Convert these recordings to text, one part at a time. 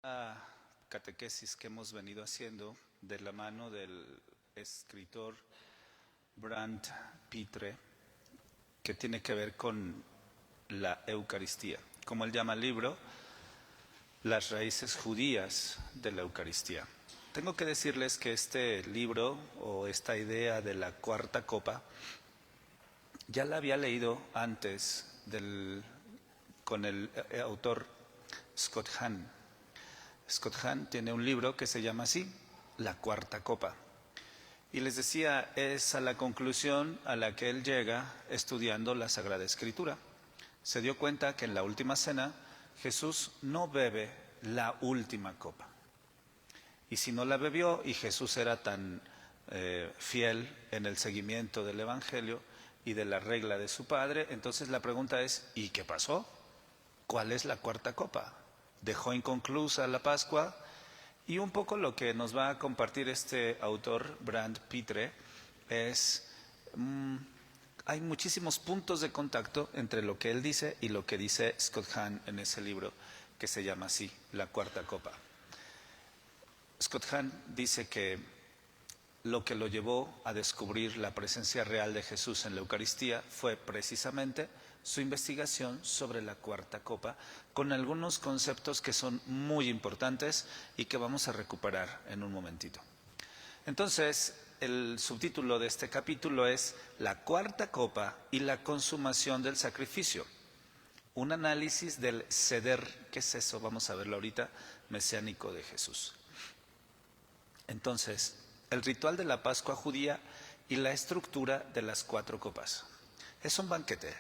La catequesis que hemos venido haciendo de la mano del escritor Brand Pitre, que tiene que ver con la Eucaristía, como él llama el libro, las raíces judías de la Eucaristía. Tengo que decirles que este libro o esta idea de la cuarta copa ya la había leído antes con el autor Scott Hahn. Scott Hahn tiene un libro que se llama así, La Cuarta Copa. Y les decía, es a la conclusión a la que él llega estudiando la Sagrada Escritura. Se dio cuenta que en la última cena Jesús no bebe la última copa. Y si no la bebió y Jesús era tan fiel en el seguimiento del Evangelio y de la regla de su Padre, entonces la pregunta es, ¿y qué pasó? ¿Cuál es la cuarta copa? Dejó inconclusa la Pascua, y un poco lo que nos va a compartir este autor, Brand Pitre, es, hay muchísimos puntos de contacto entre lo que él dice y lo que dice Scott Hahn en ese libro que se llama así, La Cuarta Copa. Scott Hahn dice que lo que lo llevó a descubrir la presencia real de Jesús en la Eucaristía fue precisamente su investigación sobre la cuarta copa, con algunos conceptos que son muy importantes y que vamos a recuperar en un momentito. Entonces, el subtítulo de este capítulo es La cuarta copa y la consumación del sacrificio. Un análisis del seder, ¿qué es eso? Vamos a verlo ahorita, mesiánico de Jesús. Entonces, el ritual de la Pascua judía y la estructura de las cuatro copas. Es un banquete.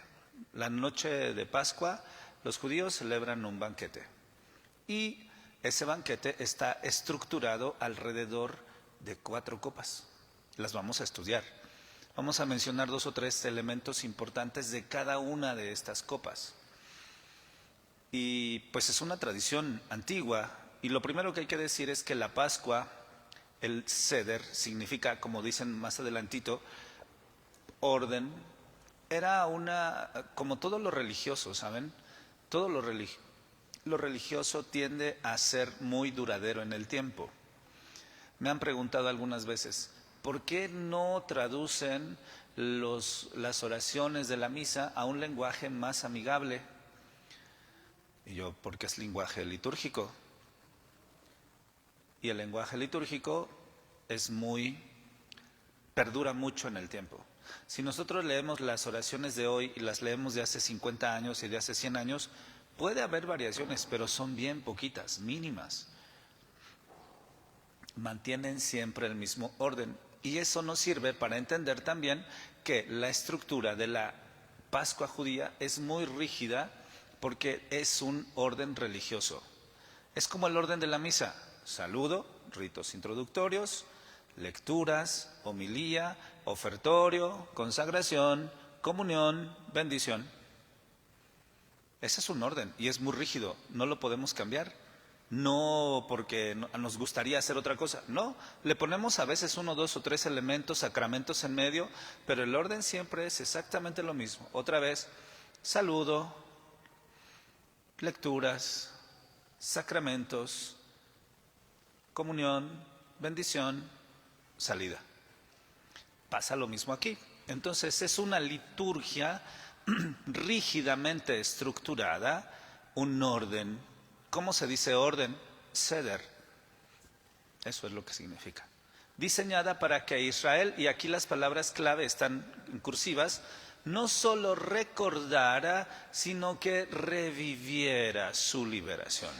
La noche de Pascua, los judíos celebran un banquete. Y ese banquete está estructurado alrededor de cuatro copas. Las vamos a estudiar. Vamos a mencionar 2 o 3 elementos importantes de cada una de estas copas. Y pues es una tradición antigua. Y lo primero que hay que decir es que la Pascua, el seder, significa, como dicen más adelantito, orden. Era como todo lo religioso, ¿saben? Todo lo religioso tiende a ser muy duradero en el tiempo. Me han preguntado algunas veces, ¿por qué no traducen las oraciones de la misa a un lenguaje más amigable? Y yo, porque es lenguaje litúrgico. Y el lenguaje litúrgico perdura mucho en el tiempo. Si nosotros leemos las oraciones de hoy y las leemos de hace 50 años y de hace 100 años, puede haber variaciones, pero son bien poquitas, mínimas. Mantienen siempre el mismo orden. Y eso nos sirve para entender también que la estructura de la Pascua judía es muy rígida porque es un orden religioso. Es como el orden de la misa: saludo, ritos introductorios, lecturas, homilía, ofertorio, consagración, comunión, bendición. Ese es un orden y es muy rígido, no lo podemos cambiar. No porque nos gustaría hacer otra cosa, no, le ponemos a veces 1, 2 o 3 elementos, sacramentos en medio, pero el orden siempre es exactamente lo mismo. Otra vez, saludo, lecturas, sacramentos, comunión, bendición, salida. Pasa lo mismo aquí. Entonces es una liturgia rígidamente estructurada, un orden. ¿Cómo se dice orden? Seder. Eso es lo que significa. Diseñada para que Israel, y aquí las palabras clave están en cursivas, no solo recordara, sino que reviviera su liberación.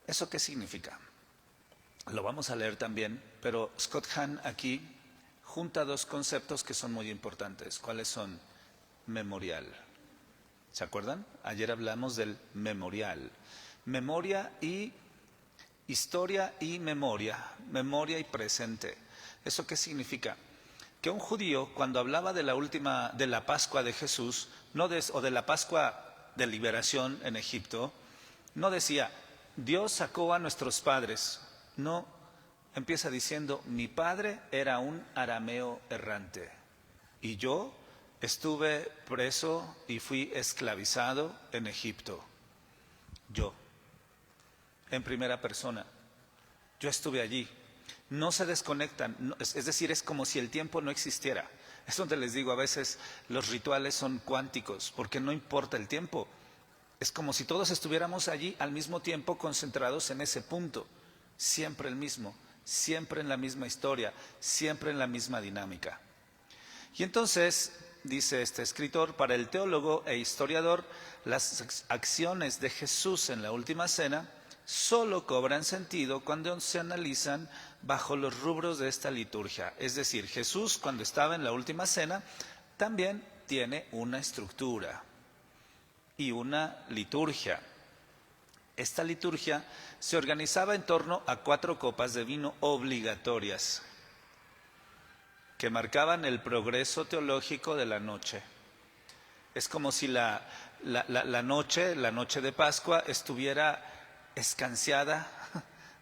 ¿Eso qué significa? Lo vamos a leer también, pero Scott Hahn aquí junta 2 conceptos que son muy importantes. ¿Cuáles son? Memorial. ¿Se acuerdan? Ayer hablamos del memorial. Memoria y historia y memoria y presente. ¿Eso qué significa? Que un judío, cuando hablaba de la Pascua de Jesús, o de la Pascua de liberación en Egipto, no decía, Dios sacó a nuestros padres. No, empieza diciendo, mi padre era un arameo errante y yo estuve preso y fui esclavizado en Egipto. Yo. en primera persona. Yo estuve allí. No se desconectan, es decir, es como si el tiempo no existiera. Es donde les digo, a veces los rituales son cuánticos, porque no importa el tiempo. Es como si todos estuviéramos allí al mismo tiempo concentrados en ese punto, siempre el mismo, siempre en la misma historia, siempre en la misma dinámica. Y entonces, dice este escritor, para el teólogo e historiador, las acciones de Jesús en la última cena solo cobran sentido cuando se analizan bajo los rubros de esta liturgia. Es decir, Jesús, cuando estaba en la última cena, también tiene una estructura y una liturgia. Esta liturgia se organizaba en torno a 4 copas de vino obligatorias que marcaban el progreso teológico de la noche. Es como si la noche de Pascua estuviera escanciada,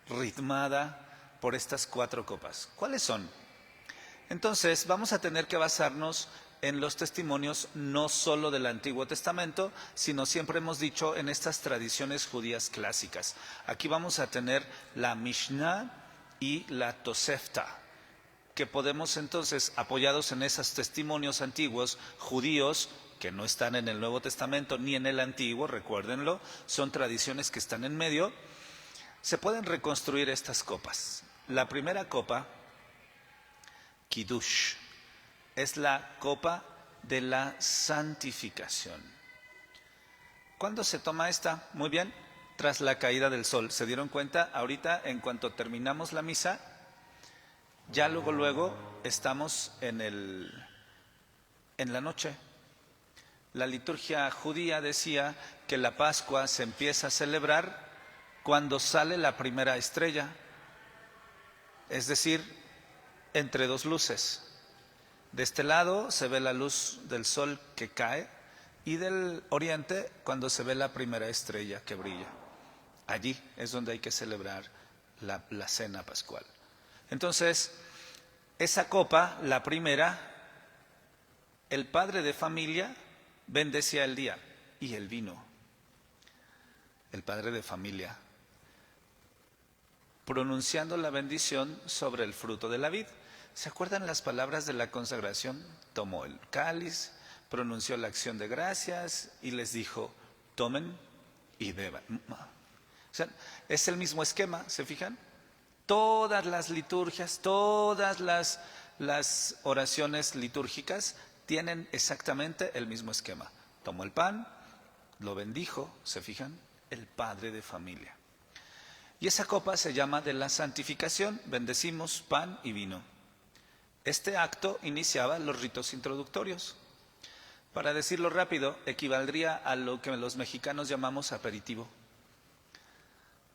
ritmada por estas 4 copas. ¿Cuáles son? Entonces vamos a tener que basarnos en los testimonios no solo del Antiguo Testamento, sino siempre hemos dicho en estas tradiciones judías clásicas. Aquí vamos a tener la Mishnah y la Tosefta, que podemos entonces, apoyados en esos testimonios antiguos judíos, que no están en el Nuevo Testamento ni en el Antiguo, recuérdenlo, son tradiciones que están en medio, se pueden reconstruir estas copas. La primera copa, Kiddush, es la copa de la santificación. ¿Cuándo se toma esta? Muy bien, tras la caída del sol. ¿Se dieron cuenta? Ahorita, en cuanto terminamos la misa, ya luego estamos en la noche. La liturgia judía decía que la Pascua se empieza a celebrar cuando sale la primera estrella, es decir, entre 2 luces. De este lado se ve la luz del sol que cae y del oriente cuando se ve la primera estrella que brilla. Allí es donde hay que celebrar la cena pascual. Entonces, esa copa, la primera, el padre de familia bendecía el día y el vino. El padre de familia, pronunciando la bendición sobre el fruto de la vid. ¿Se acuerdan las palabras de la consagración? Tomó el cáliz, pronunció la acción de gracias y les dijo, tomen y beban. O sea, es el mismo esquema, ¿se fijan? Todas las liturgias, todas las oraciones litúrgicas tienen exactamente el mismo esquema. Tomó el pan, lo bendijo, ¿se fijan? El padre de familia. Y esa copa se llama de la santificación, bendecimos pan y vino. Este acto iniciaba los ritos introductorios. Para decirlo rápido, equivaldría a lo que los mexicanos llamamos aperitivo.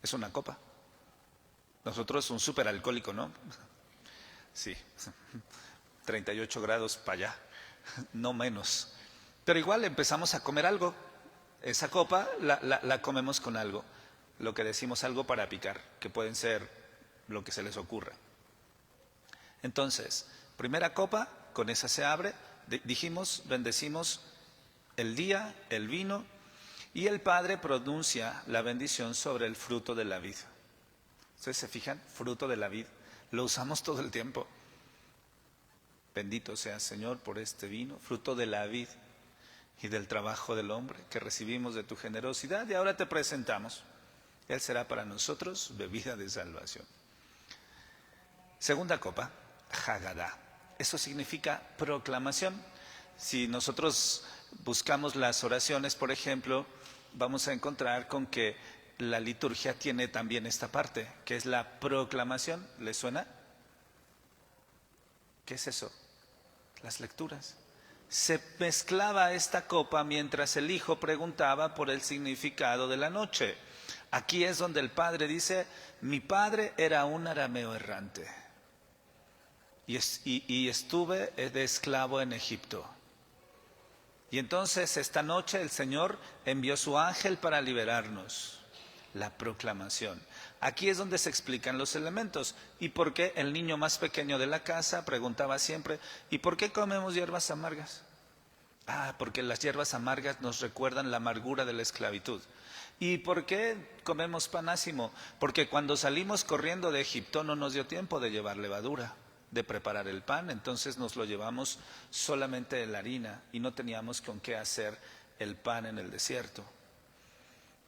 Es una copa. Nosotros un superalcohólico, ¿no? Sí, 38 grados para allá, no menos. Pero igual empezamos a comer algo. Esa copa la comemos con algo. Lo que decimos algo para picar, que pueden ser lo que se les ocurra. Entonces, primera copa, con esa se abre, dijimos, bendecimos el día, el vino, y el Padre pronuncia la bendición sobre el fruto de la vid. ¿Ustedes se fijan? Fruto de la vid. Lo usamos todo el tiempo. Bendito sea Señor por este vino, fruto de la vid y del trabajo del hombre que recibimos de tu generosidad y ahora te presentamos. Él será para nosotros bebida de salvación. Segunda copa, Haggadah. Eso significa proclamación. Si nosotros buscamos las oraciones, por ejemplo, vamos a encontrar con que la liturgia tiene también esta parte, que es la proclamación. ¿Les suena? ¿Qué es eso? Las lecturas. Se mezclaba esta copa mientras el hijo preguntaba por el significado de la noche. Aquí es donde el padre dice, mi padre era un arameo errante y estuve de esclavo en Egipto. Y entonces esta noche el Señor envió su ángel para liberarnos. La proclamación. Aquí es donde se explican los elementos. ¿Y por qué el niño más pequeño de la casa preguntaba siempre, ¿y por qué comemos hierbas amargas? Porque las hierbas amargas nos recuerdan la amargura de la esclavitud. ¿Y por qué comemos pan ácimo? Porque cuando salimos corriendo de Egipto no nos dio tiempo de llevar levadura, de preparar el pan, entonces nos lo llevamos solamente de la harina y no teníamos con qué hacer el pan en el desierto.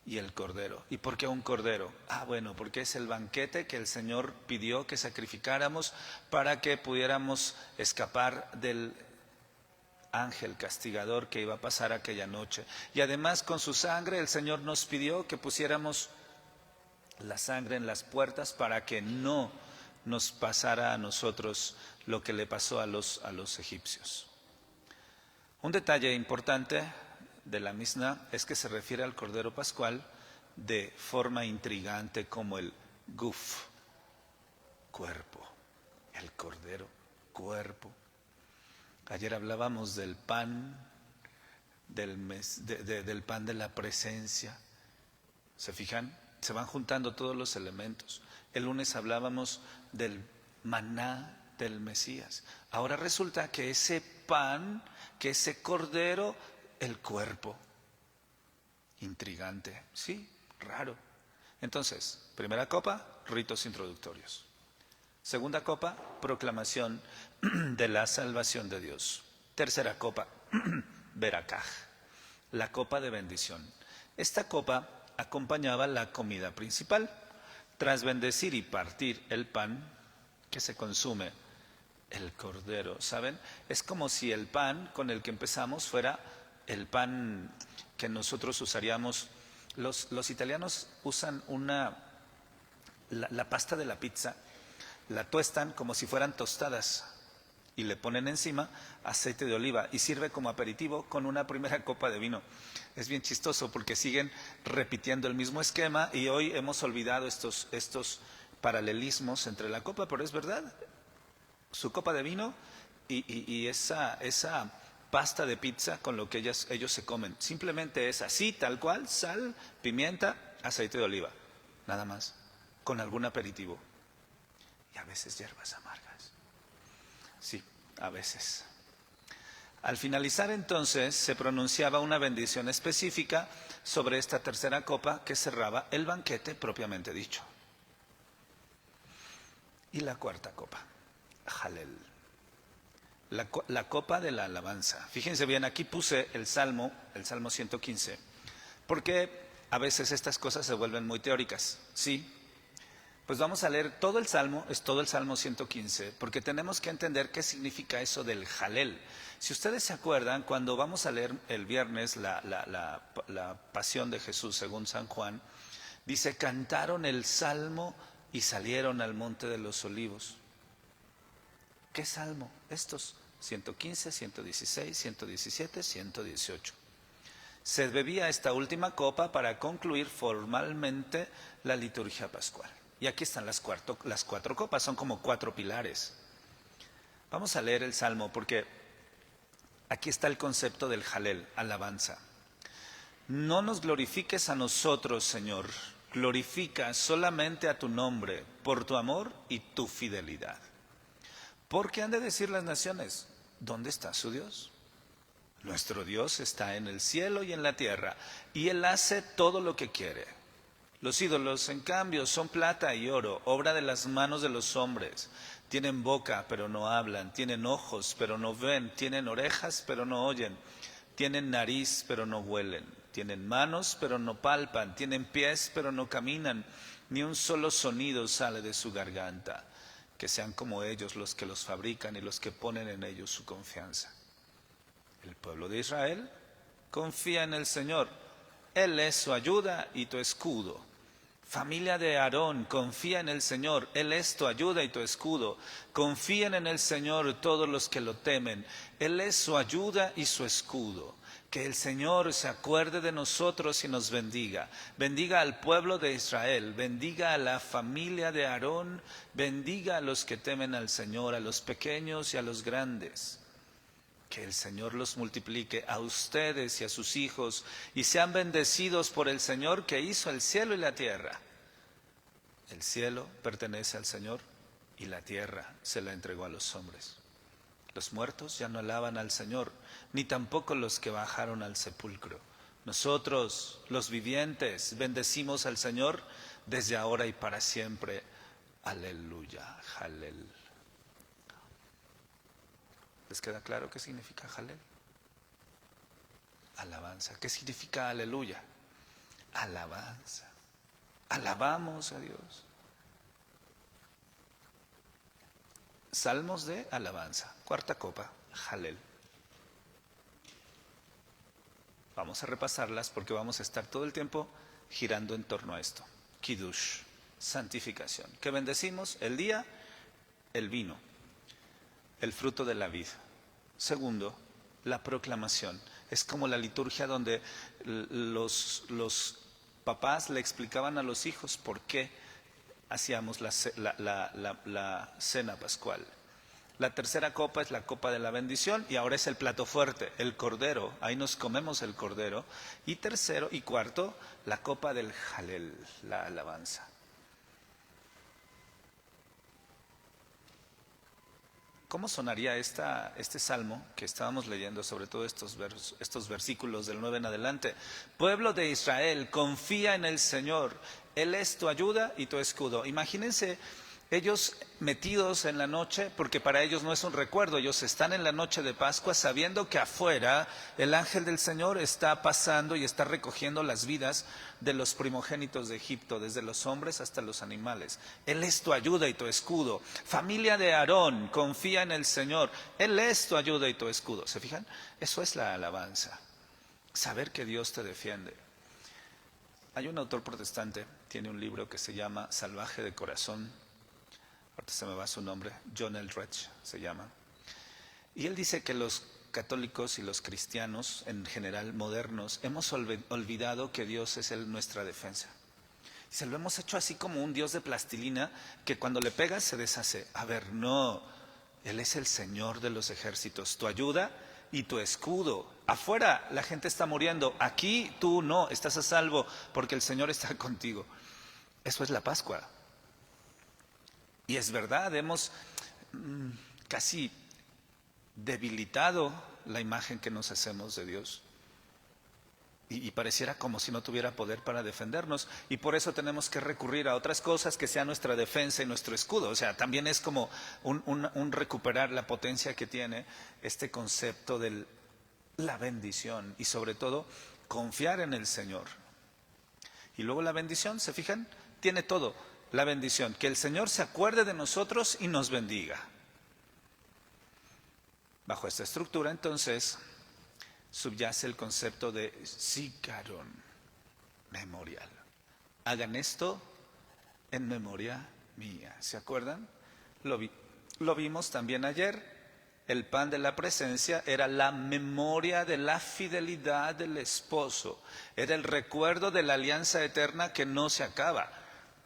Y el cordero. ¿Y por qué un cordero? Bueno, porque es el banquete que el Señor pidió que sacrificáramos para que pudiéramos escapar del ángel castigador que iba a pasar aquella noche. Y además con su sangre el Señor nos pidió que pusiéramos la sangre en las puertas para que no nos pasara a nosotros lo que le pasó a los egipcios. Un detalle importante de la Misná es que se refiere al Cordero Pascual de forma intrigante como el guf, cuerpo, el Cordero, cuerpo. Ayer hablábamos del pan, del pan de la presencia. ¿Se fijan? Se van juntando todos los elementos. El lunes hablábamos del maná del Mesías. Ahora resulta que ese pan, que ese cordero, el cuerpo. Intrigante, sí, raro. Entonces, primera copa, ritos introductorios. Segunda copa, proclamación de la salvación de Dios. Tercera copa, Berakaj, la copa de bendición. Esta copa acompañaba la comida principal. Tras bendecir y partir el pan que se consume, el cordero, ¿saben? Es como si el pan con el que empezamos fuera el pan que nosotros usaríamos. Los italianos usan la pasta de la pizza, la tuestan como si fueran tostadas y le ponen encima aceite de oliva y sirve como aperitivo con una primera copa de vino. Es bien chistoso porque siguen repitiendo el mismo esquema y hoy hemos olvidado estos paralelismos entre la copa, pero es verdad. Su copa de vino y esa pasta de pizza con lo que ellos se comen. Simplemente es así, tal cual, sal, pimienta, aceite de oliva. Nada más, con algún aperitivo. Y a veces hierbas amargas. Sí, a veces. Al finalizar entonces se pronunciaba una bendición específica sobre esta tercera copa que cerraba el banquete propiamente dicho. Y la cuarta copa, Jalel, la copa de la alabanza. Fíjense bien, aquí puse el Salmo 115, porque a veces estas cosas se vuelven muy teóricas, ¿sí? Pues vamos a leer todo el Salmo, es todo el Salmo 115, porque tenemos que entender qué significa eso del Jalel. Si ustedes se acuerdan, cuando vamos a leer el viernes la pasión de Jesús según San Juan, dice, cantaron el Salmo y salieron al monte de los olivos. ¿Qué Salmo? Estos, 115, 116, 117, 118. Se bebía esta última copa para concluir formalmente la liturgia pascual. Y aquí están las cuatro copas, son como 4 pilares. Vamos a leer el Salmo porque aquí está el concepto del Jalel, alabanza. No nos glorifiques a nosotros, Señor, glorifica solamente a tu nombre, por tu amor y tu fidelidad. Porque han de decir las naciones, ¿dónde está su Dios? Nuestro Dios está en el cielo y en la tierra, y Él hace todo lo que quiere. Los ídolos, en cambio, son plata y oro, obra de las manos de los hombres. Tienen boca, pero no hablan, tienen ojos, pero no ven, tienen orejas, pero no oyen, tienen nariz, pero no huelen, tienen manos, pero no palpan, tienen pies, pero no caminan, ni un solo sonido sale de su garganta. Que sean como ellos los que los fabrican y los que ponen en ellos su confianza. El pueblo de Israel confía en el Señor. Él es su ayuda y tu escudo. Familia de Aarón, confía en el Señor. Él es tu ayuda y tu escudo. Confíen en el Señor todos los que lo temen. Él es su ayuda y su escudo. Que el Señor se acuerde de nosotros y nos bendiga. Bendiga al pueblo de Israel, bendiga a la familia de Aarón, bendiga a los que temen al Señor, a los pequeños y a los grandes. Que el Señor los multiplique a ustedes y a sus hijos y sean bendecidos por el Señor que hizo el cielo y la tierra. El cielo pertenece al Señor y la tierra se la entregó a los hombres. Los muertos ya no alaban al Señor, ni tampoco los que bajaron al sepulcro. Nosotros, los vivientes, bendecimos al Señor desde ahora y para siempre. Aleluya, jalel. ¿Les queda claro qué significa jalel? Alabanza. ¿Qué significa aleluya? Alabanza. Alabamos a Dios. Salmos de alabanza. Cuarta copa, jalel. Vamos a repasarlas porque vamos a estar todo el tiempo girando en torno a esto. Kiddush, santificación. ¿Qué bendecimos? El día, el vino, el fruto de la vid. Segundo, la proclamación. Es como la liturgia donde los papás le explicaban a los hijos por qué hacíamos la cena pascual. La tercera copa es la copa de la bendición y ahora es el plato fuerte, el cordero. Ahí nos comemos el cordero. Y tercero y cuarto, la copa del jalel, la alabanza. ¿Cómo sonaría este salmo que estábamos leyendo, sobre todo estos versículos del 9 en adelante? Pueblo de Israel, confía en el Señor. Él es tu ayuda y tu escudo. Imagínense ellos metidos en la noche, porque para ellos no es un recuerdo, ellos están en la noche de Pascua sabiendo que afuera el ángel del Señor está pasando y está recogiendo las vidas de los primogénitos de Egipto, desde los hombres hasta los animales. Él es tu ayuda y tu escudo. Familia de Aarón, confía en el Señor. Él es tu ayuda y tu escudo. ¿Se fijan? Eso es la alabanza. Saber que Dios te defiende. Hay un autor protestante, tiene un libro que se llama Salvaje de Corazón. Ahorita se me va su nombre, John Eldredge se llama. Y él dice que los católicos y los cristianos, en general modernos, hemos olvidado que Dios es nuestra defensa. Y se lo hemos hecho así como un Dios de plastilina que cuando le pegas se deshace. A ver, no, Él es el Señor de los ejércitos, tu ayuda y tu escudo. Afuera la gente está muriendo, aquí tú no, estás a salvo porque el Señor está contigo. Eso es la Pascua. Y es verdad, hemos casi debilitado la imagen que nos hacemos de Dios. Y pareciera como si no tuviera poder para defendernos. Y por eso tenemos que recurrir a otras cosas que sean nuestra defensa y nuestro escudo. O sea, también es como un recuperar la potencia que tiene este concepto de la bendición. Y sobre todo, confiar en el Señor. Y luego la bendición, ¿se fijan? Tiene todo. La bendición, que el Señor se acuerde de nosotros y nos bendiga. Bajo esta estructura, entonces, subyace el concepto de zikaron, memorial. Hagan esto en memoria mía. ¿Se acuerdan? Lo vimos también ayer. El pan de la presencia era la memoria de la fidelidad del esposo. Era el recuerdo de la alianza eterna que no se acaba.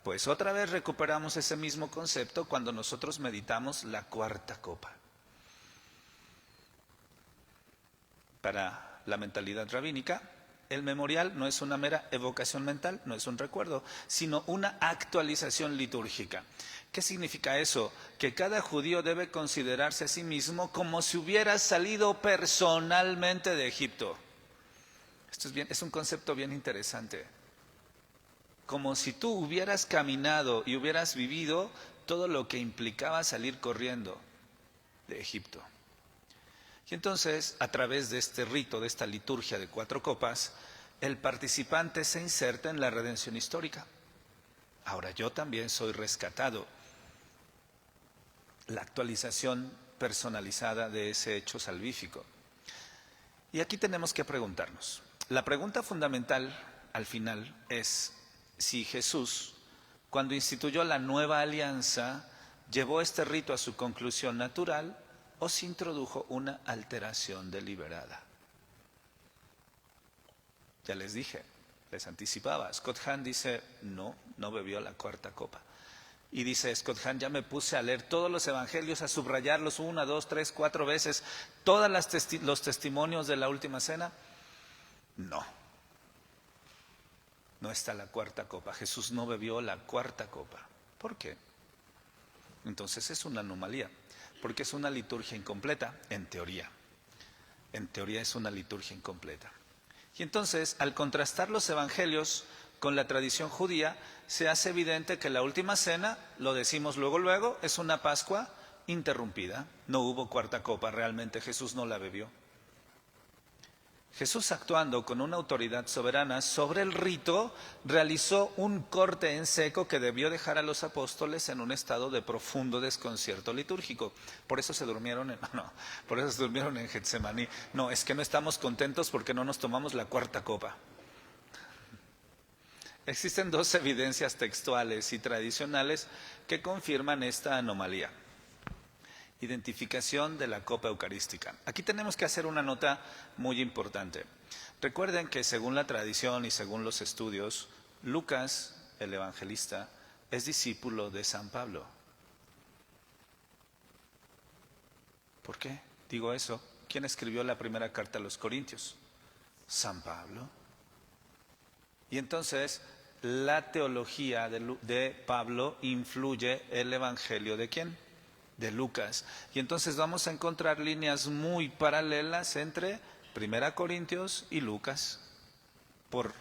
Pues otra vez recuperamos ese mismo concepto cuando nosotros meditamos la cuarta copa. Para la mentalidad rabínica, el memorial no es una mera evocación mental, no es un recuerdo, sino una actualización litúrgica. ¿Qué significa eso? Que cada judío debe considerarse a sí mismo como si hubiera salido personalmente de Egipto. Esto es un concepto bien interesante. Como si tú hubieras caminado y hubieras vivido todo lo que implicaba salir corriendo de Egipto. Y entonces, a través de este rito, de esta liturgia de 4 copas, el participante se inserta en la redención histórica. Ahora yo también soy rescatado. La actualización personalizada de ese hecho salvífico. Y aquí tenemos que preguntarnos. La pregunta fundamental al final es si Jesús, cuando instituyó la nueva alianza, llevó este rito a su conclusión natural o si introdujo una alteración deliberada. Ya les dije, les anticipaba. Scott Hahn dice, no bebió la cuarta copa. Y dice Scott Hahn, ya me puse a leer todos los evangelios, a subrayarlos 1, 2, 3, 4 veces, todos los testimonios de la última cena. No está la cuarta copa. Jesús no bebió la cuarta copa. ¿Por qué? Entonces es una anomalía. porque es una liturgia incompleta, en teoría. En teoría es una liturgia incompleta. Y entonces, al contrastar los evangelios con la tradición judía, se hace evidente que la última cena, lo decimos luego, es una Pascua interrumpida. No hubo cuarta copa, realmente Jesús no la bebió. Jesús, actuando con una autoridad soberana sobre el rito, realizó un corte en seco que debió dejar a los apóstoles en un estado de profundo desconcierto litúrgico. Por eso se durmieron por eso se durmieron en Getsemaní. No, es que no estamos contentos porque no nos tomamos la cuarta copa. Existen dos evidencias textuales y tradicionales que confirman esta anomalía. Identificación de la copa eucarística. Aquí tenemos que hacer una nota muy importante. Recuerden que según la tradición y según los estudios, Lucas, el evangelista, es discípulo de San Pablo. ¿Por qué digo eso? ¿Quién escribió la primera carta a los Corintios? San Pablo. Y entonces, la teología de Pablo influye el evangelio ¿de quién? De Lucas. Y entonces vamos a encontrar líneas muy paralelas entre 1 Corintios y Lucas por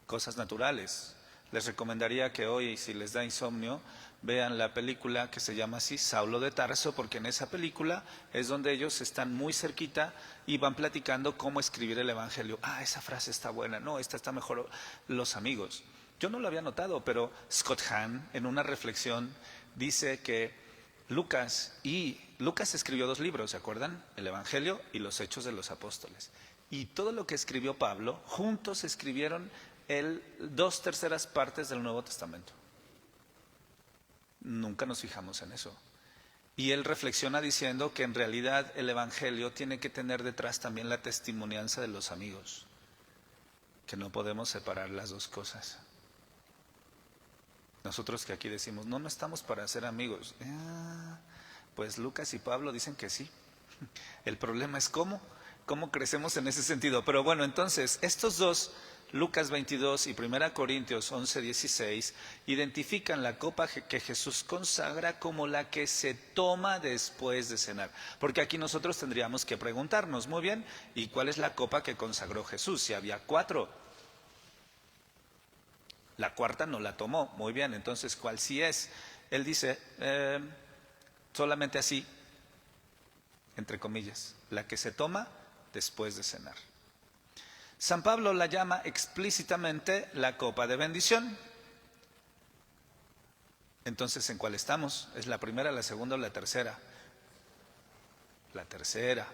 cosas naturales. Les recomendaría que hoy, si les da insomnio, vean la película que se llama así, Saulo de Tarso, porque en esa película es donde ellos están muy cerquita y van platicando cómo escribir el evangelio. Ah, esa frase está buena, no, esta está mejor, los amigos. Yo no lo había notado, pero Scott Hahn, en una reflexión, dice que Lucas escribió 2 libros, ¿se acuerdan? El Evangelio y los Hechos de los Apóstoles. Y todo lo que escribió Pablo, juntos escribieron 2/3 partes del Nuevo Testamento. Nunca nos fijamos en eso. Y él reflexiona diciendo que en realidad el Evangelio tiene que tener detrás también la testimonianza de los amigos, que no podemos separar las dos cosas. Nosotros que aquí decimos, no estamos para ser amigos. Pues Lucas y Pablo dicen que sí. El problema es cómo crecemos en ese sentido. Pero bueno, entonces, estos dos, Lucas 22 y 1 Corintios 11:16, identifican la copa que Jesús consagra como la que se toma después de cenar. Porque aquí nosotros tendríamos que preguntarnos, muy bien, ¿y cuál es la copa que consagró Jesús? Si había 4. La cuarta no la tomó, muy bien, entonces ¿cuál sí es? Él dice, solamente así, entre comillas, la que se toma después de cenar. San Pablo la llama explícitamente la copa de bendición. Entonces, ¿en cuál estamos? ¿Es la primera, la segunda o la tercera? La tercera,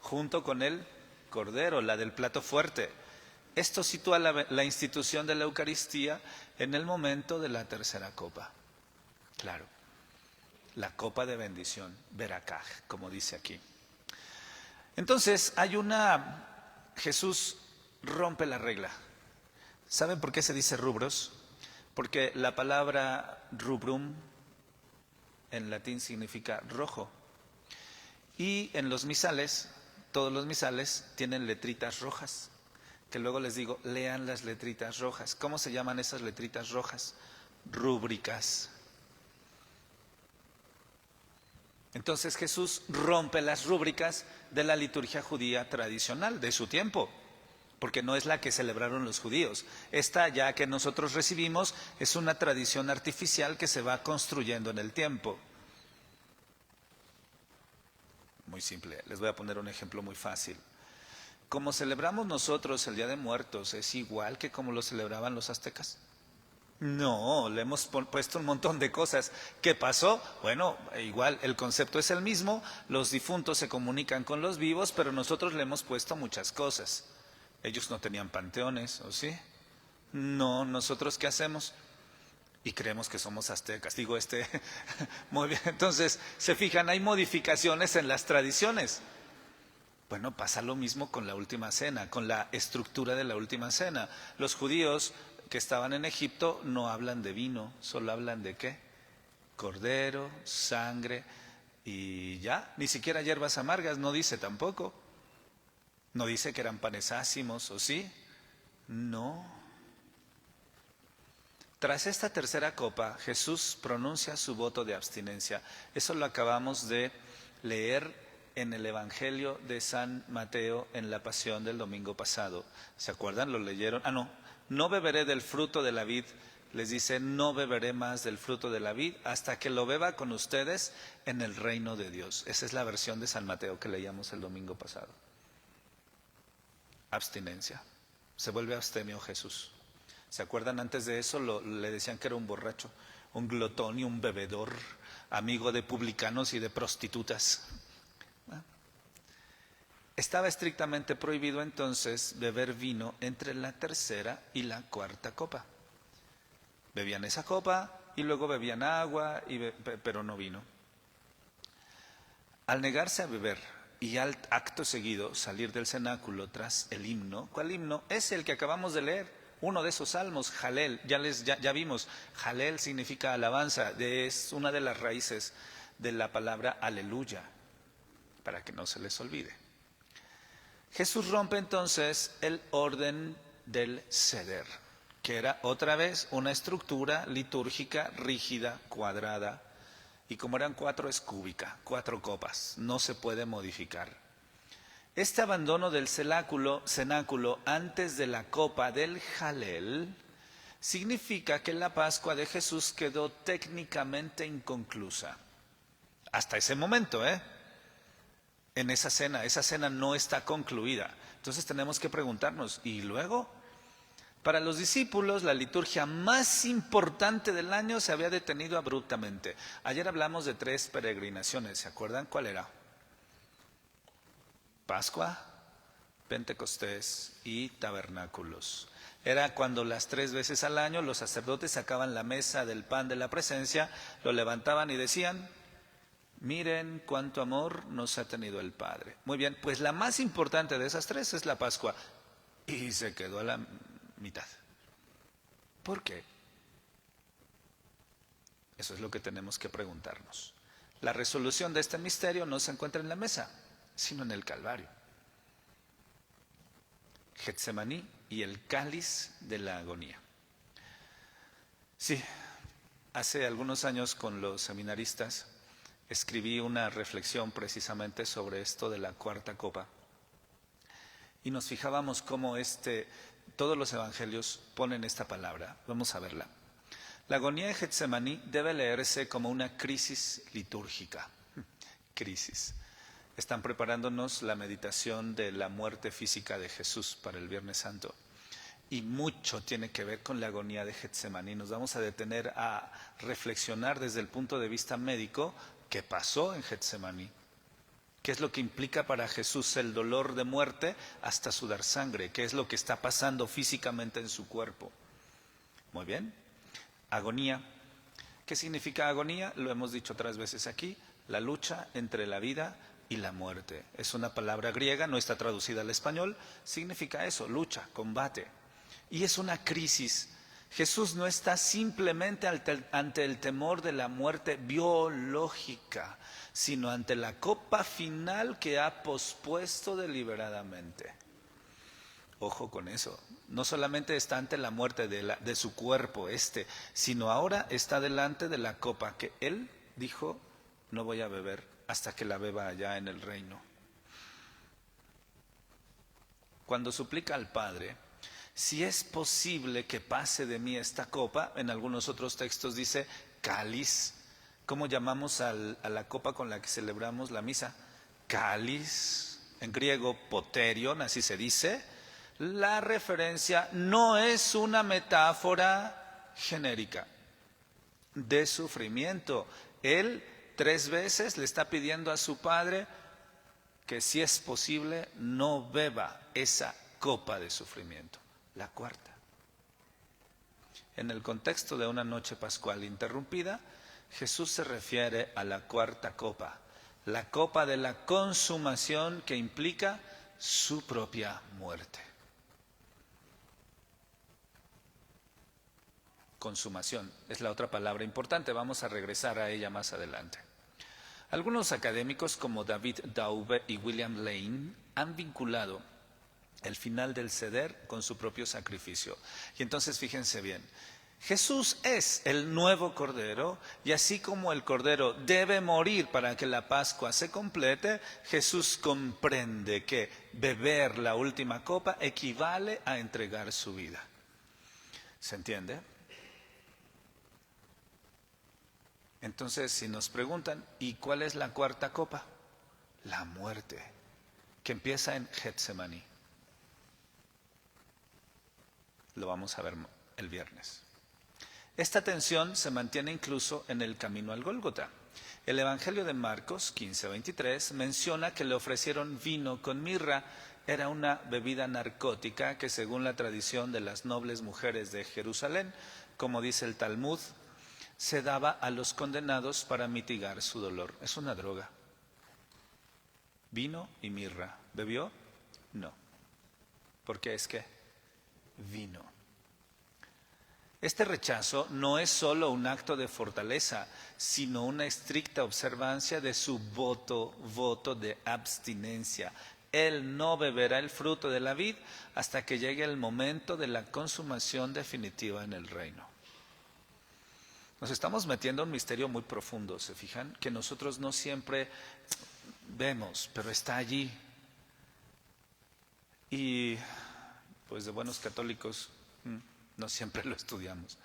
junto con el cordero, la del plato fuerte. Esto sitúa la institución de la Eucaristía en el momento de la tercera copa. Claro, la copa de bendición, Berakaj, como dice aquí. Entonces, Jesús rompe la regla. ¿Saben por qué se dice rubros? Porque la palabra rubrum en latín significa rojo. Y en los misales, todos los misales tienen letritas rojas. Que luego les digo, lean las letritas rojas. ¿Cómo se llaman esas letritas rojas? Rúbricas. Entonces Jesús rompe las rúbricas de la liturgia judía tradicional de su tiempo, porque no es la que celebraron los judíos. Esta ya que nosotros recibimos es una tradición artificial que se va construyendo en el tiempo. Muy simple, les voy a poner un ejemplo muy fácil. Como celebramos nosotros el Día de Muertos, ¿es igual que como lo celebraban los aztecas? No, le hemos puesto un montón de cosas. ¿Qué pasó? Bueno, igual, el concepto es el mismo, los difuntos se comunican con los vivos, pero nosotros le hemos puesto muchas cosas. Ellos no tenían panteones, ¿o sí? No, ¿nosotros qué hacemos? Y creemos que somos aztecas. Muy bien, entonces, se fijan, hay modificaciones en las tradiciones. Bueno, pasa lo mismo con la última cena, con la estructura de la última cena. Los judíos que estaban en Egipto no hablan de vino, solo hablan de ¿qué? Cordero, sangre y ya. Ni siquiera hierbas amargas, no dice tampoco. No dice que eran panes ácimos, ¿o sí? No. Tras esta tercera copa, Jesús pronuncia su voto de abstinencia. Eso lo acabamos de leer en el Evangelio de San Mateo en la Pasión del domingo pasado. ¿Se acuerdan? ¿Lo leyeron? No beberé del fruto de la vid. Les dice, no beberé más del fruto de la vid hasta que lo beba con ustedes en el reino de Dios. Esa es la versión de San Mateo que leíamos el domingo pasado. Abstinencia. Se vuelve abstemio Jesús. ¿Se acuerdan? Antes de eso le decían que era un borracho, un glotón y un bebedor, amigo de publicanos y de prostitutas. Estaba estrictamente prohibido entonces beber vino entre la tercera y la cuarta copa. Bebían esa copa y luego bebían agua, pero no vino. Al negarse a beber y al acto seguido salir del cenáculo tras el himno, ¿cuál himno? Es el que acabamos de leer. Uno de esos salmos, Jalel, ya vimos, Jalel significa alabanza, es una de las raíces de la palabra aleluya, para que no se les olvide. Jesús rompe entonces el orden del seder, que era otra vez una estructura litúrgica rígida, cuadrada, y como eran 4 es cúbica, 4 copas, no se puede modificar. Este abandono del cenáculo antes de la copa del Jalel significa que la Pascua de Jesús quedó técnicamente inconclusa. Hasta ese momento, en esa cena no está concluida. Entonces tenemos que preguntarnos, ¿y luego? Para los discípulos, la liturgia más importante del año se había detenido abruptamente. Ayer hablamos de 3 peregrinaciones, ¿se acuerdan cuál era? Pascua, Pentecostés y Tabernáculos. Era cuando las 3 veces al año los sacerdotes sacaban la mesa del pan de la presencia, lo levantaban y decían, miren cuánto amor nos ha tenido el Padre. Muy bien, pues la más importante de esas 3 es la Pascua. Y se quedó a la mitad. ¿Por qué? Eso es lo que tenemos que preguntarnos. La resolución de este misterio no se encuentra en la mesa, sino en el Calvario. Getsemaní y el cáliz de la agonía. Sí, hace algunos años con los seminaristas escribí una reflexión precisamente sobre esto de la cuarta copa. Y nos fijábamos cómo todos los evangelios ponen esta palabra. Vamos a verla. La agonía de Getsemaní debe leerse como una crisis litúrgica. Crisis. Están preparándonos la meditación de la muerte física de Jesús para el Viernes Santo. Y mucho tiene que ver con la agonía de Getsemaní. Nos vamos a detener a reflexionar desde el punto de vista médico qué pasó en Getsemaní. ¿Qué es lo que implica para Jesús el dolor de muerte hasta sudar sangre? ¿Qué es lo que está pasando físicamente en su cuerpo? Muy bien. Agonía. ¿Qué significa agonía? Lo hemos dicho otras veces aquí. La lucha entre la vida y la muerte. Es una palabra griega, no está traducida al español. Significa eso, lucha, combate. Y es una crisis. Jesús no está simplemente ante el temor de la muerte biológica, sino ante la copa final que ha pospuesto deliberadamente. Ojo con eso. No solamente está ante la muerte de su cuerpo, sino ahora está delante de la copa que él dijo, no voy a beber hasta que la beba allá en el reino. Cuando suplica al Padre, si es posible que pase de mí esta copa, en algunos otros textos dice cáliz. ¿Cómo llamamos a la copa con la que celebramos la misa? Cáliz, en griego poterion, así se dice. La referencia no es una metáfora genérica de sufrimiento. Él 3 veces le está pidiendo a su Padre que si es posible no beba esa copa de sufrimiento. La cuarta. En el contexto de una noche pascual interrumpida, Jesús se refiere a la cuarta copa, la copa de la consumación que implica su propia muerte. Consumación es la otra palabra importante, vamos a regresar a ella más adelante. Algunos académicos como David Daube y William Lane han vinculado el final del ceder con su propio sacrificio. Y entonces fíjense bien, Jesús es el nuevo Cordero, y así como el Cordero debe morir para que la Pascua se complete, Jesús comprende que beber la última copa equivale a entregar su vida. ¿Se entiende? Entonces, si nos preguntan, ¿y cuál es la cuarta copa? La muerte, que empieza en Getsemaní. Lo vamos a ver el viernes. Esta tensión se mantiene incluso en el camino al Gólgota. El Evangelio de Marcos 15:23 menciona que le ofrecieron vino con mirra. Era una bebida narcótica que, según la tradición de las nobles mujeres de Jerusalén, como dice el Talmud, se daba a los condenados para mitigar su dolor. Es una droga. Vino y mirra. ¿Bebió? No. ¿Por qué es que? Vino. Este rechazo no es solo un acto de fortaleza, sino una estricta observancia de su voto de abstinencia. Él no beberá el fruto de la vid hasta que llegue el momento de la consumación definitiva en el reino. Nos estamos metiendo en un misterio muy profundo, ¿se fijan? Que nosotros no siempre vemos, pero está allí. Y pues de buenos católicos no siempre lo estudiamos.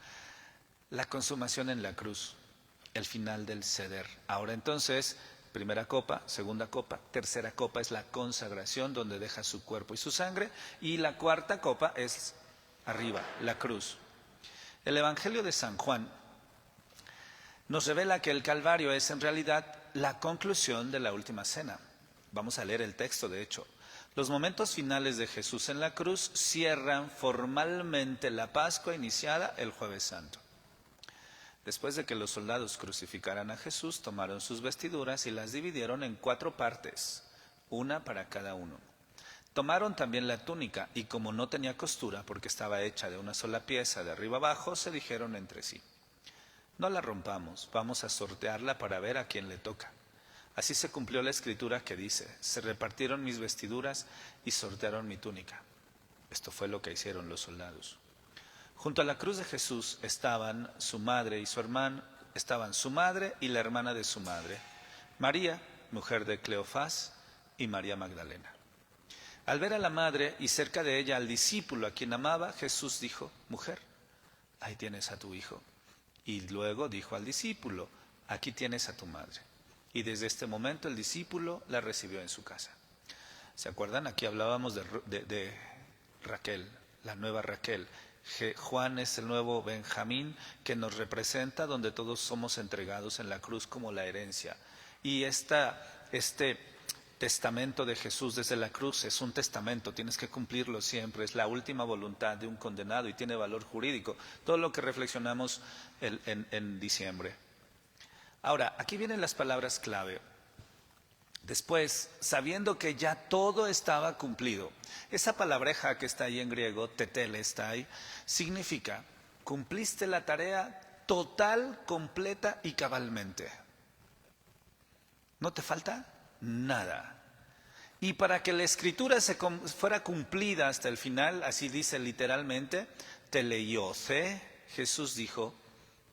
La consumación en la cruz, el final del ceder. Ahora entonces, primera copa, segunda copa, tercera copa es la consagración, donde deja su cuerpo y su sangre, y la cuarta copa es arriba, la cruz. El Evangelio de San Juan nos revela que el Calvario es en realidad la conclusión de la última cena. Vamos a leer el texto, de hecho. Los momentos finales de Jesús en la cruz cierran formalmente la Pascua iniciada el Jueves Santo. Después de que los soldados crucificaran a Jesús, tomaron sus vestiduras y las dividieron en 4 partes, una para cada uno. Tomaron también la túnica y, como no tenía costura porque estaba hecha de una sola pieza de arriba abajo, se dijeron entre sí: no la rompamos, vamos a sortearla para ver a quién le toca. Así se cumplió la escritura que dice: se repartieron mis vestiduras y sortearon mi túnica. Esto fue lo que hicieron los soldados. Junto a la cruz de Jesús estaban su madre y su hermano, estaban su madre y la hermana de su madre, María, mujer de Cleofás, y María Magdalena. Al ver a la madre y cerca de ella al discípulo a quien amaba, Jesús dijo: mujer, ahí tienes a tu hijo. Y luego dijo al discípulo: aquí tienes a tu madre. Y desde este momento el discípulo la recibió en su casa. ¿Se acuerdan? Aquí hablábamos de Raquel, la nueva Raquel. Juan es el nuevo Benjamín que nos representa, donde todos somos entregados en la cruz como la herencia. Y este testamento de Jesús desde la cruz es un testamento, tienes que cumplirlo siempre, es la última voluntad de un condenado y tiene valor jurídico. Todo lo que reflexionamos en diciembre. Ahora, aquí vienen las palabras clave. Después, sabiendo que ya todo estaba cumplido, esa palabreja que está ahí en griego, tetelestai, significa: cumpliste la tarea total, completa y cabalmente. ¿No te falta nada? Y para que la escritura fuera cumplida hasta el final, así dice literalmente, teleiose, Jesús dijo: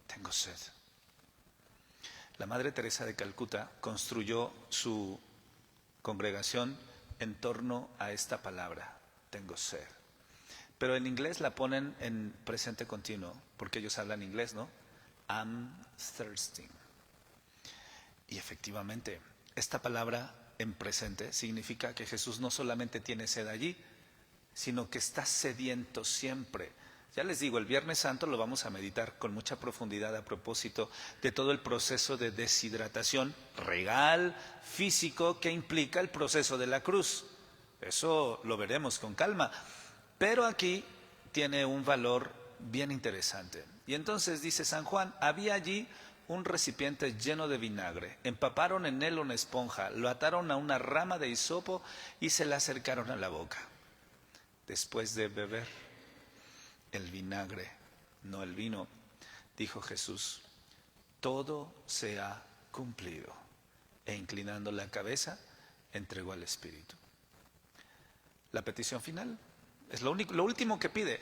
tengo sed. La Madre Teresa de Calcuta construyó su congregación en torno a esta palabra, tengo sed. Pero en inglés la ponen en presente continuo, porque ellos hablan inglés, ¿no? I'm thirsty. Y efectivamente, esta palabra en presente significa que Jesús no solamente tiene sed allí, sino que está sediento siempre. Ya les digo, el Viernes Santo lo vamos a meditar con mucha profundidad a propósito de todo el proceso de deshidratación real, físico, que implica el proceso de la cruz. Eso lo veremos con calma. Pero aquí tiene un valor bien interesante. Y entonces dice San Juan: había allí un recipiente lleno de vinagre. Empaparon en él una esponja, lo ataron a una rama de hisopo y se la acercaron a la boca. Después de beber el vinagre, no el vino, dijo Jesús: todo se ha cumplido. E inclinando la cabeza, entregó al Espíritu. La petición final es lo último que pide: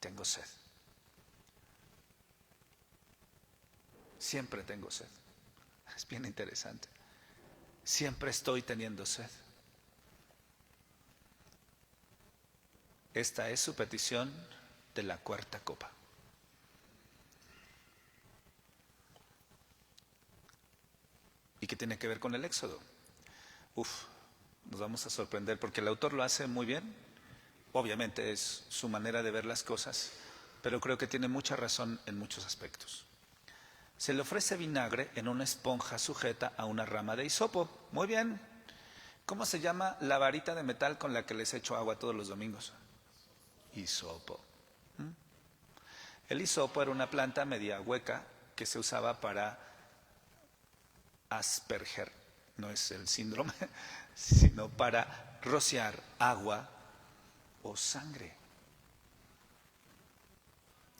tengo sed. siempre tengo sed. Es bien interesante. Siempre estoy teniendo sed. Esta es su petición de la cuarta copa. ¿Y qué tiene que ver con el Éxodo? Nos vamos a sorprender porque el autor lo hace muy bien. Obviamente es su manera de ver las cosas, pero creo que tiene mucha razón en muchos aspectos. Se le ofrece vinagre en una esponja sujeta a una rama de hisopo. Muy bien. ¿Cómo se llama la varita de metal con la que les echo agua todos los domingos? Hisopo. El hisopo era una planta media hueca que se usaba para asperger, no es el síndrome, sino para rociar agua o sangre.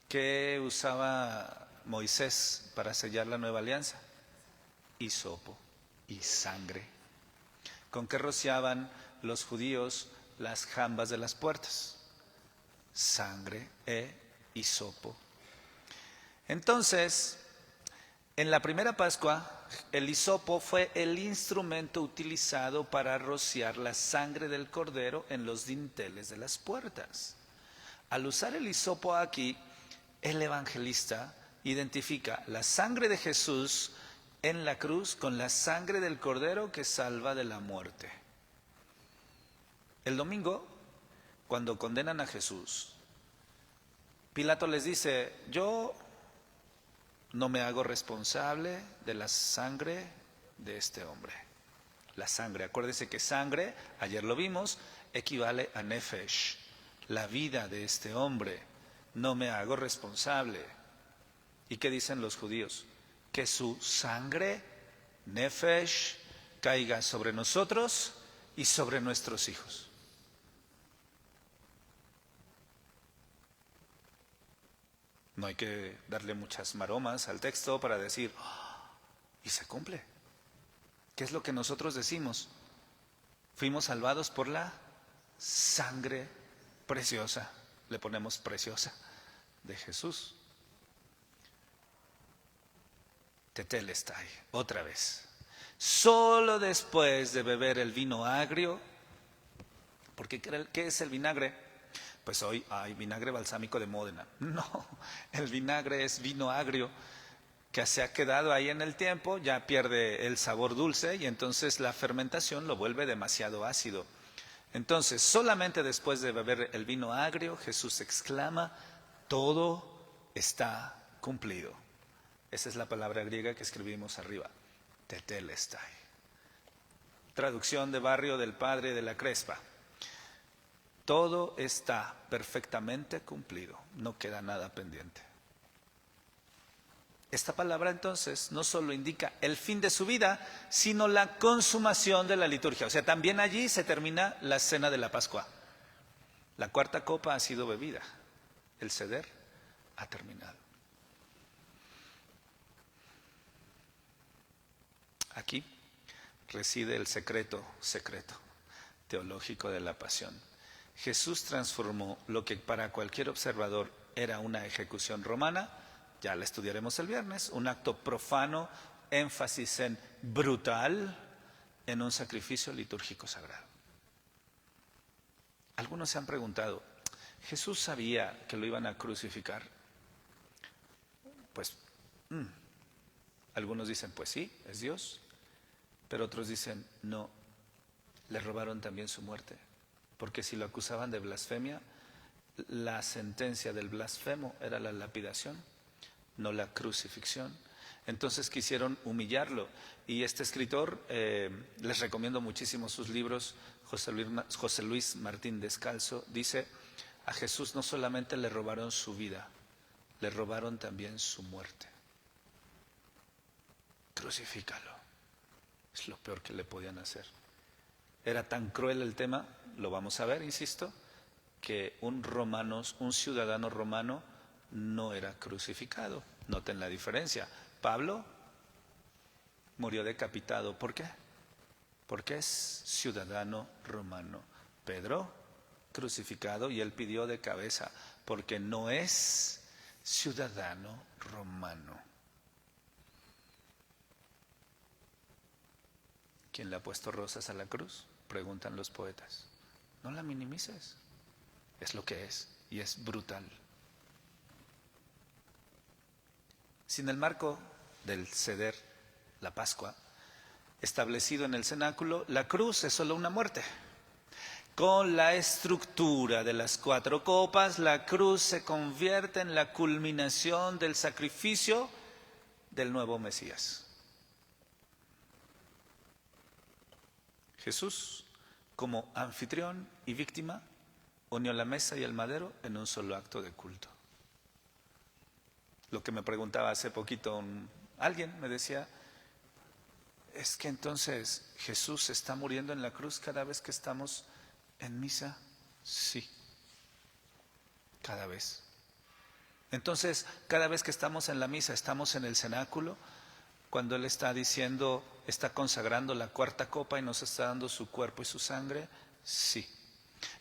¿Qué usaba Moisés para sellar la nueva alianza? Hisopo y sangre. ¿Con qué rociaban los judíos las jambas de las puertas? Sangre e hisopo. Entonces, en la primera Pascua, el hisopo fue el instrumento utilizado para rociar la sangre del cordero en los dinteles de las puertas. Al usar el hisopo aquí, el evangelista identifica la sangre de Jesús en la cruz con la sangre del cordero que salva de la muerte. El domingo, cuando condenan a Jesús, Pilato les dice: yo no me hago responsable de la sangre de este hombre. La sangre, acuérdense que sangre, ayer lo vimos, equivale a nefesh, la vida de este hombre. No me hago responsable. ¿Y qué dicen los judíos? Que su sangre, nefesh, caiga sobre nosotros y sobre nuestros hijos. No hay que darle muchas maromas al texto para decir, y se cumple. ¿Qué es lo que nosotros decimos? Fuimos salvados por la sangre preciosa, le ponemos preciosa, de Jesús. Tetelestai, otra vez. Solo después de beber el vino agrio, porque ¿qué es el vinagre? Pues hoy hay vinagre balsámico de Módena. No, el vinagre es vino agrio que se ha quedado ahí en el tiempo, ya pierde el sabor dulce y entonces la fermentación lo vuelve demasiado ácido. Entonces, solamente después de beber el vino agrio, Jesús exclama: todo está cumplido. Esa es la palabra griega que escribimos arriba, tetelestai. Traducción de Barrio del Padre de la Crespa. Todo está perfectamente cumplido, no queda nada pendiente. Esta palabra entonces no solo indica el fin de su vida, sino la consumación de la liturgia. O sea, también allí se termina la cena de la Pascua. La cuarta copa ha sido bebida, el seder ha terminado. Aquí reside el secreto teológico de la pasión. Jesús transformó lo que para cualquier observador era una ejecución romana, ya la estudiaremos el viernes, un acto profano, énfasis en brutal, en un sacrificio litúrgico sagrado. Algunos se han preguntado, ¿Jesús sabía que lo iban a crucificar? Pues, algunos dicen, pues sí, es Dios, pero otros dicen, no, le robaron también su muerte. Porque si lo acusaban de blasfemia, la sentencia del blasfemo era la lapidación, no la crucifixión. Entonces quisieron humillarlo. Y este escritor, les recomiendo muchísimo sus libros, José Luis Martín Descalzo, dice, a Jesús no solamente le robaron su vida, le robaron también su muerte. Crucifícalo. Es lo peor que le podían hacer. Era tan cruel el tema, lo vamos a ver, insisto, que un ciudadano romano no era crucificado. Noten la diferencia. Pablo murió decapitado. ¿Por qué? Porque es ciudadano romano. Pedro, crucificado, y él pidió de cabeza, porque no es ciudadano romano. ¿Quién le ha puesto rosas a la cruz? Preguntan los poetas. No la minimices. Es lo que es y es brutal. Sin el marco del ceder, la Pascua, establecido en el cenáculo, la cruz es solo una muerte. Con la estructura de las 4 copas, la cruz se convierte en la culminación del sacrificio del nuevo Mesías. Jesús, como anfitrión y víctima, unió la mesa y el madero en un solo acto de culto. Lo que me preguntaba hace poquito alguien, me decía, es que entonces Jesús está muriendo en la cruz cada vez que estamos en misa. Sí, cada vez. Entonces, cada vez que estamos en la misa, estamos en el cenáculo, cuando Él está diciendo, está consagrando la 4ª copa y nos está dando su cuerpo y su sangre. Sí.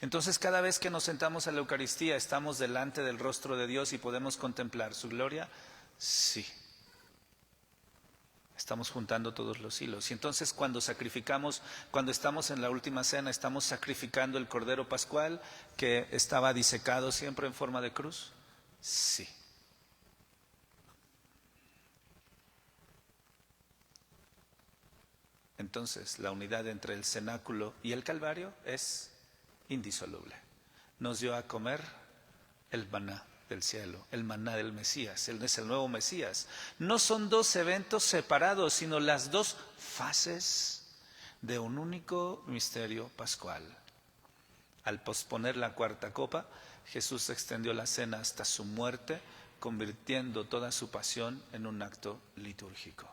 Entonces, cada vez que nos sentamos a la Eucaristía, ¿estamos delante del rostro de Dios y podemos contemplar su gloria? Sí. Estamos juntando todos los hilos. Y entonces, cuando sacrificamos, cuando estamos en la última cena, ¿estamos sacrificando el Cordero Pascual que estaba disecado siempre en forma de cruz? Sí. Entonces, la unidad entre el cenáculo y el Calvario es indisoluble. Nos dio a comer el maná del cielo, el maná del Mesías. Él es el nuevo Mesías. No son 2 eventos separados, sino las 2 fases de un único misterio pascual. Al posponer la 4ª copa, Jesús extendió la cena hasta su muerte, convirtiendo toda su pasión en un acto litúrgico.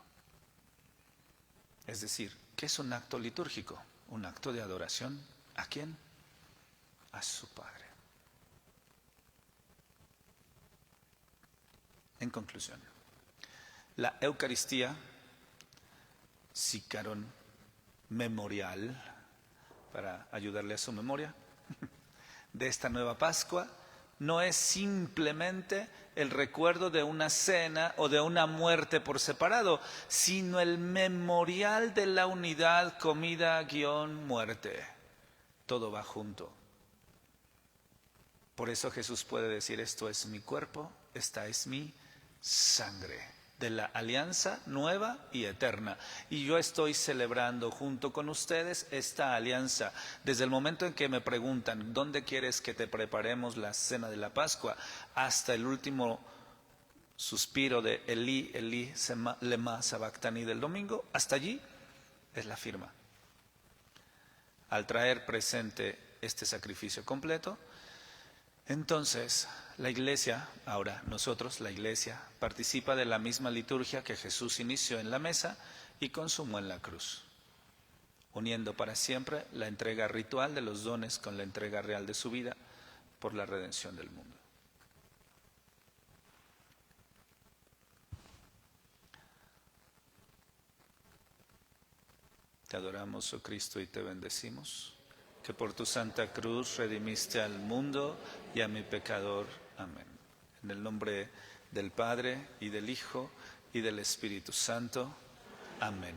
Es decir, ¿qué es un acto litúrgico? Un acto de adoración. ¿A quién? A su Padre. En conclusión, la Eucaristía, sicaron memorial, para ayudarle a su memoria, de esta nueva Pascua, no es simplemente el recuerdo de una cena o de una muerte por separado, sino el memorial de la unidad comida-muerte. Todo va junto. Por eso Jesús puede decir, esto es mi cuerpo, esta es mi sangre, de la alianza nueva y eterna. Y yo estoy celebrando junto con ustedes esta alianza. Desde el momento en que me preguntan, ¿dónde quieres que te preparemos la cena de la Pascua? Hasta el último suspiro de Elí, Elí, lema sabactani del domingo, hasta allí es la firma. Al traer presente este sacrificio completo, entonces la Iglesia, ahora nosotros, la Iglesia, participa de la misma liturgia que Jesús inició en la mesa y consumó en la cruz, uniendo para siempre la entrega ritual de los dones con la entrega real de su vida por la redención del mundo. Te adoramos, oh Cristo, y te bendecimos, que por tu santa cruz redimiste al mundo y a mi pecador. Amén. En el nombre del Padre, y del Hijo, y del Espíritu Santo. Amén.